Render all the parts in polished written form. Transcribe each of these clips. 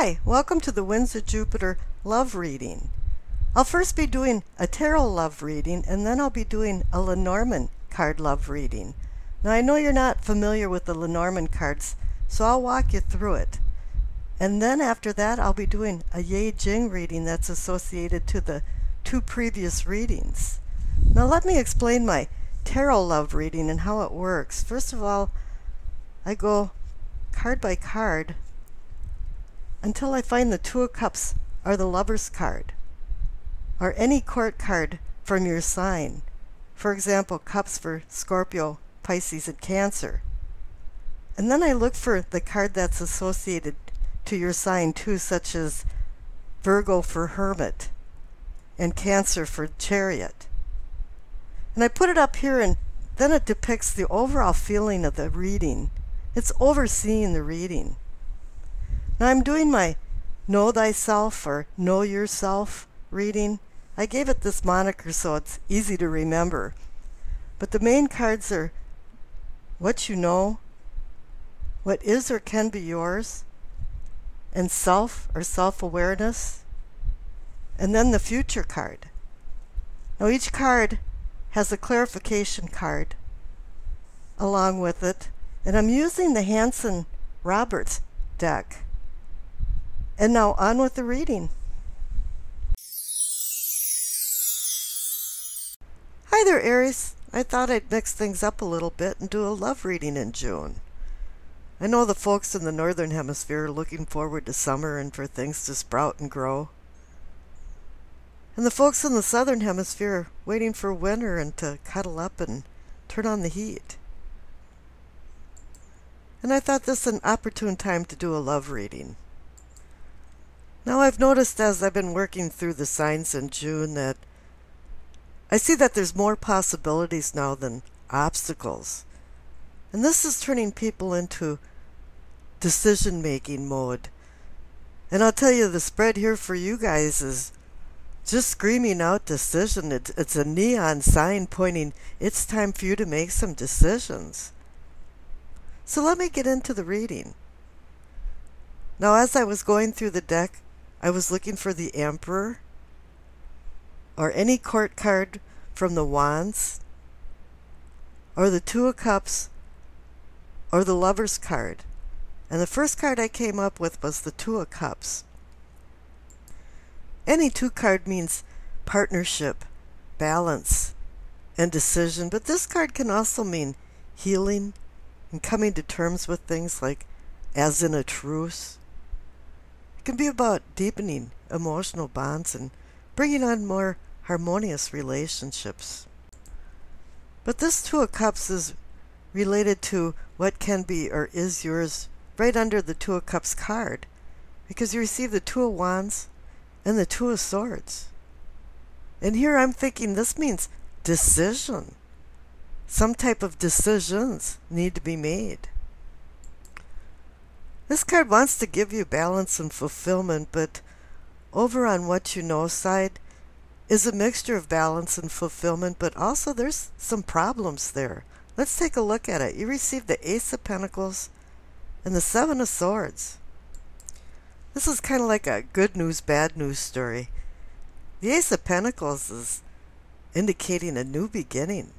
Hi, welcome to the Winds of Jupiter love reading. I'll first be doing a tarot love reading, and then I'll be doing a Lenormand card love reading. Now I know you're not familiar with the Lenormand cards, so I'll walk you through it. And then after that I'll be doing a I Ching reading that's associated to the two previous readings. Now let me explain my tarot love reading and how it works. First of all, I go card by card until I find the Two of Cups or the Lover's card, or any court card from your sign. For example, Cups for Scorpio, Pisces, and Cancer. And then I look for the card that's associated to your sign too, such as Virgo for Hermit and Cancer for Chariot. And I put it up here, and then it depicts the overall feeling of the reading. It's overseeing the reading. Now I'm doing my Know Thyself or Know Yourself reading. I gave it this moniker so it's easy to remember. But the main cards are what you know, what is or can be yours, and self or self-awareness, and then the future card. Now each card has a clarification card along with it, and I'm using the Hanson-Roberts deck. And now on with the reading. Hi there, Aries. I thought I'd mix things up a little bit and do a love reading in June. I know the folks in the northern hemisphere are looking forward to summer and for things to sprout and grow. And the folks in the southern hemisphere are waiting for winter and to cuddle up and turn on the heat. And I thought this an opportune time to do a love reading. Now I've noticed as I've been working through the signs in June that I see that there's more possibilities now than obstacles. And this is turning people into decision-making mode. And I'll tell you, the spread here for you guys is just screaming out decision. It's a neon sign pointing it's time for you to make some decisions. So let me get into the reading. Now as I was going through the deck, I was looking for the Emperor or any court card from the Wands or the Two of Cups or the Lover's card. And the first card I came up with was the Two of Cups. Any two card means partnership, balance, and decision, but this card can also mean healing and coming to terms with things, like as in a truce. It can be about deepening emotional bonds and bringing on more harmonious relationships. But this Two of Cups is related to what can be or is yours right under the Two of Cups card, because you receive the Two of Wands and the Two of Swords. And here I'm thinking this means decision. Some type of decisions need to be made. This card wants to give you balance and fulfillment, but over on what you know side is a mixture of balance and fulfillment, but also there's some problems there. Let's take a look at it. You received the Ace of Pentacles and the Seven of Swords. This is kind of like a good news, bad news story. The Ace of Pentacles is indicating a new beginning.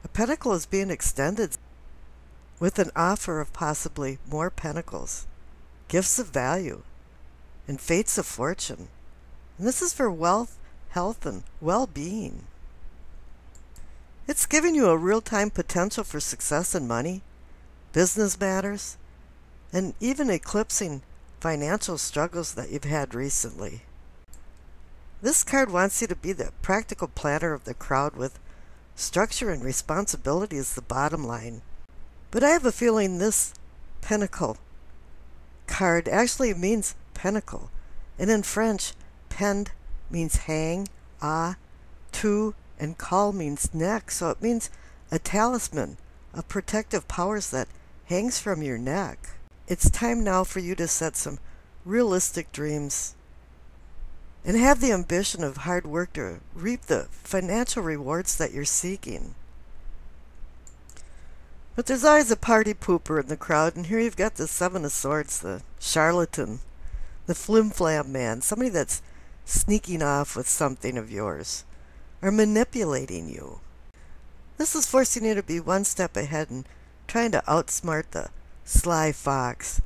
A pentacle is being extended with an offer of possibly more pentacles, gifts of value, and fates of fortune. And this is for wealth, health, and well-being. It's giving you a real-time potential for success and money, business matters, and even eclipsing financial struggles that you've had recently. This card wants you to be the practical planner of the crowd, with structure and responsibility as the bottom line. But I have a feeling this Pentacle card actually means pentacle. And in French, pend means hang, two, and call means neck. So it means a talisman of protective powers that hangs from your neck. It's time now for you to set some realistic dreams and have the ambition of hard work to reap the financial rewards that you're seeking. But there's always a party pooper in the crowd, and here you've got the Seven of Swords, the charlatan, the flim-flam man, somebody that's sneaking off with something of yours, or manipulating you. This is forcing you to be one step ahead and trying to outsmart the sly fox.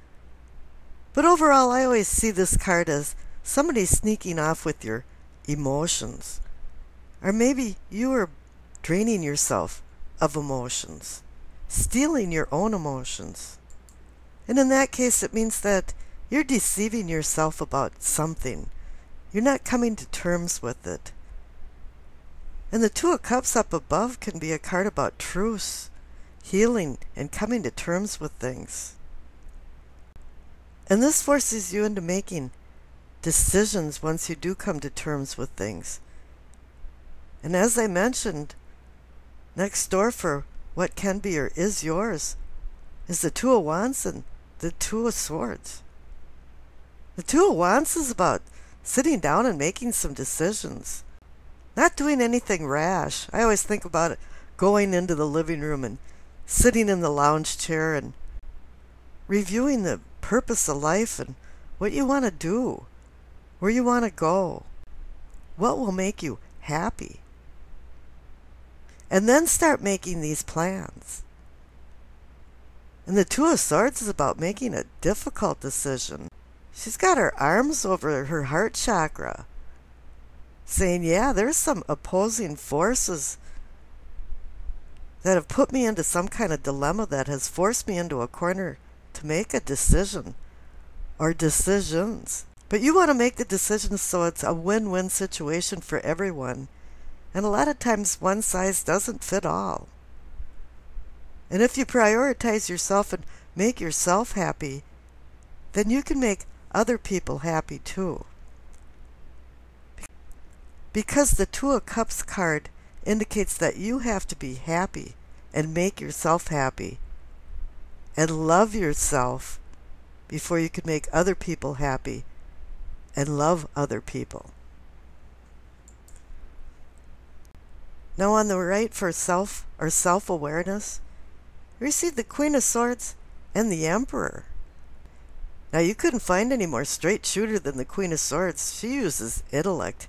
But overall, I always see this card as somebody sneaking off with your emotions. Or maybe you are draining yourself of emotions, stealing your own emotions. And in that case, it means that you're deceiving yourself about something. You're not coming to terms with it. And the Two of Cups up above can be a card about truce, healing, and coming to terms with things. And this forces you into making decisions once you do come to terms with things. And as I mentioned, next door for what can be or is yours is the Two of Wands and the Two of Swords. The Two of Wands is about sitting down and making some decisions. Not doing anything rash. I always think about it going into the living room and sitting in the lounge chair and reviewing the purpose of life and what you want to do, where you want to go, what will make you happy. And then start making these plans. And the Two of Swords is about making a difficult decision. She's got her arms over her heart chakra, saying, yeah, there's some opposing forces that have put me into some kind of dilemma that has forced me into a corner to make a decision or decisions. But you want to make the decisions so it's a win-win situation for everyone. And a lot of times one size doesn't fit all. And if you prioritize yourself and make yourself happy, then you can make other people happy too. Because the Two of Cups card indicates that you have to be happy and make yourself happy and love yourself before you can make other people happy and love other people. Now on the right for self or self-awareness, you receive the Queen of Swords and the Emperor. Now you couldn't find any more straight shooter than the Queen of Swords. She uses intellect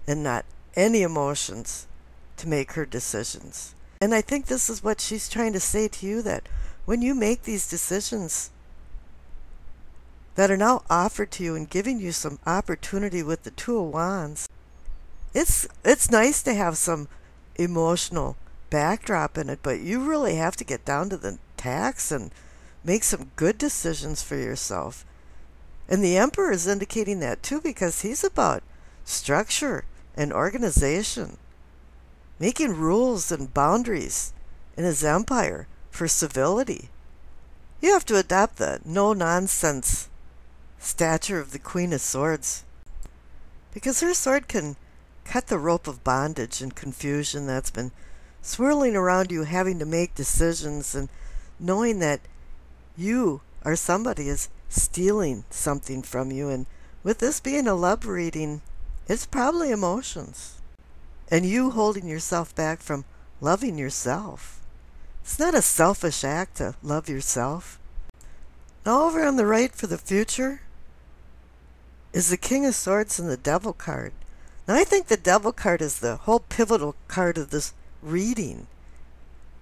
and not any emotions to make her decisions. And I think this is what she's trying to say to you, that when you make these decisions that are now offered to you and giving you some opportunity with the Two of Wands, it's nice to have some emotional backdrop in it, but you really have to get down to the tacks and make some good decisions for yourself. And the Emperor is indicating that too, because he's about structure and organization, making rules and boundaries in his empire for civility. You have to adopt the no-nonsense stature of the Queen of Swords, because her sword can cut the rope of bondage and confusion that's been swirling around you, having to make decisions and knowing that you or somebody is stealing something from you. And with this being a love reading, it's probably emotions and you holding yourself back from loving yourself. It's not a selfish act to love yourself. Now over on the right for the future is the King of Swords and the Devil card. Now I think the Devil card is the whole pivotal card of this reading.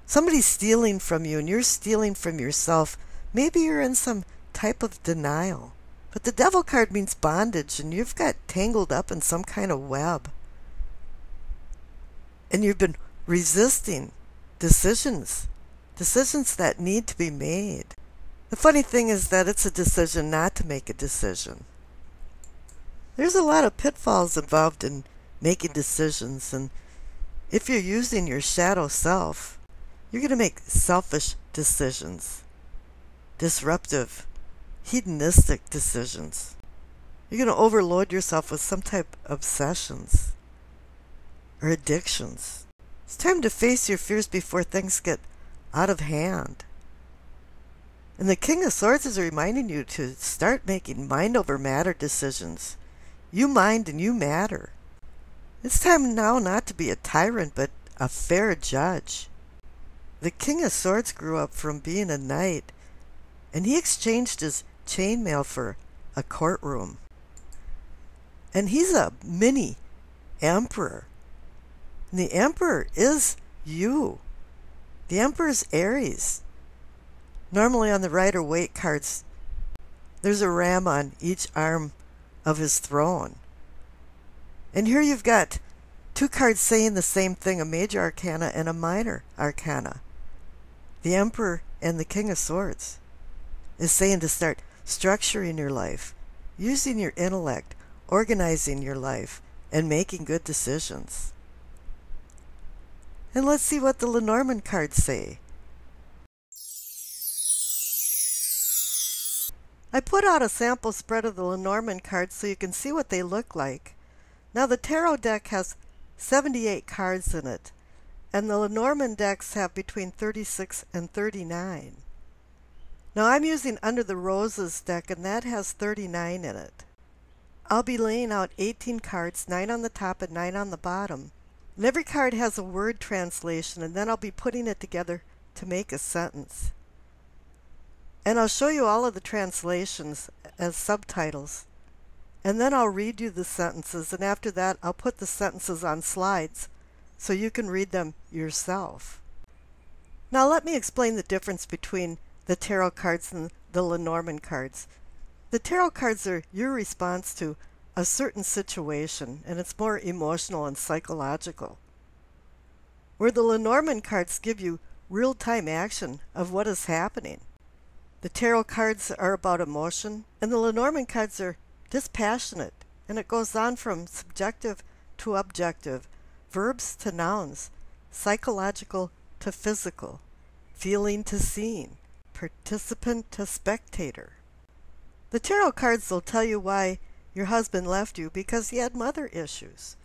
Somebody's stealing from you and you're stealing from yourself. Maybe you're in some type of denial. But the Devil card means bondage, and you've got tangled up in some kind of web. And you've been resisting decisions that need to be made. The funny thing is that it's a decision not to make a decision. There's a lot of pitfalls involved in making decisions, and if you're using your shadow self, you're going to make selfish decisions, disruptive, hedonistic decisions. You're going to overload yourself with some type of obsessions or addictions. It's time to face your fears before things get out of hand. And the King of Swords is reminding you to start making mind over matter decisions. You mind and you matter. It's time now not to be a tyrant, but a fair judge. The King of Swords grew up from being a knight, and he exchanged his chainmail for a courtroom. And he's a mini emperor. And the emperor is you. The emperor is Aries. Normally on the Rider-Waite cards, there's a ram on each arm of his throne. And here you've got two cards saying the same thing, a major arcana and a minor arcana. The Emperor and the King of Swords is saying to start structuring your life, using your intellect, organizing your life, and making good decisions. And let's see what the Lenormand cards say. I put out a sample spread of the Lenormand cards so you can see what they look like. Now the tarot deck has 78 cards in it, and the Lenormand decks have between 36 and 39. Now I'm using Under the Roses deck, and that has 39 in it. I'll be laying out 18 cards, 9 on the top and 9 on the bottom. And every card has a word translation, and then I'll be putting it together to make a sentence. And I'll show you all of the translations as subtitles. And then I'll read you the sentences, and after that I'll put the sentences on slides so you can read them yourself. Now let me explain the difference between the tarot cards and the Lenormand cards. The tarot cards are your response to a certain situation, and it's more emotional and psychological. Where the Lenormand cards give you real-time action of what is happening. The tarot cards are about emotion, and the Lenormand cards are dispassionate, and it goes on from subjective to objective, verbs to nouns, psychological to physical, feeling to seeing, participant to spectator. The tarot cards will tell you why your husband left you because he had mother issues.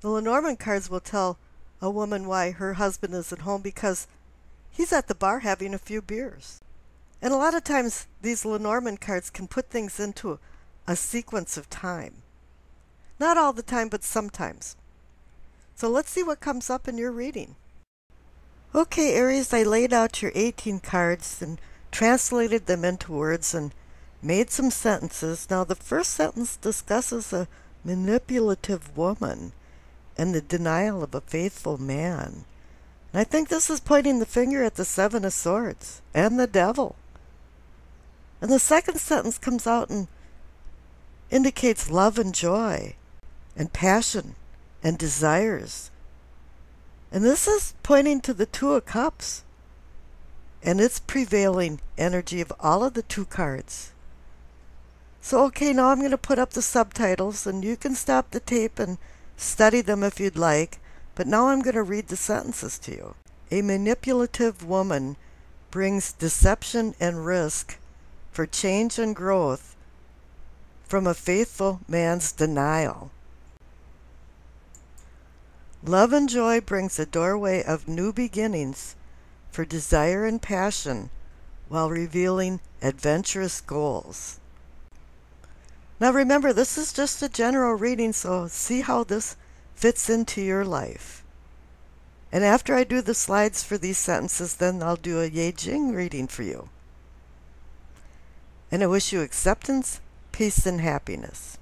The Lenormand cards will tell a woman why her husband isn't home because he's at the bar having a few beers. And a lot of times these Lenormand cards can put things into a sequence of time. Not all the time, but sometimes. So let's see what comes up in your reading. Okay, Aries, I laid out your 18 cards and translated them into words and made some sentences. Now the first sentence discusses a manipulative woman and the denial of a faithful man. And I think this is pointing the finger at the Seven of Swords and the devil. And the second sentence comes out and indicates love and joy and passion and desires. And this is pointing to the Two of Cups and its prevailing energy of all of the two cards. So okay, now I'm going to put up the subtitles, and you can stop the tape and study them if you'd like, but now I'm going to read the sentences to you. A manipulative woman brings deception and risk for change and growth from a faithful man's denial. Love and joy brings a doorway of new beginnings for desire and passion while revealing adventurous goals. Now remember, this is just a general reading, so see how this fits into your life. And after I do the slides for these sentences, then I'll do a I Ching reading for you. And I wish you acceptance, peace, and happiness.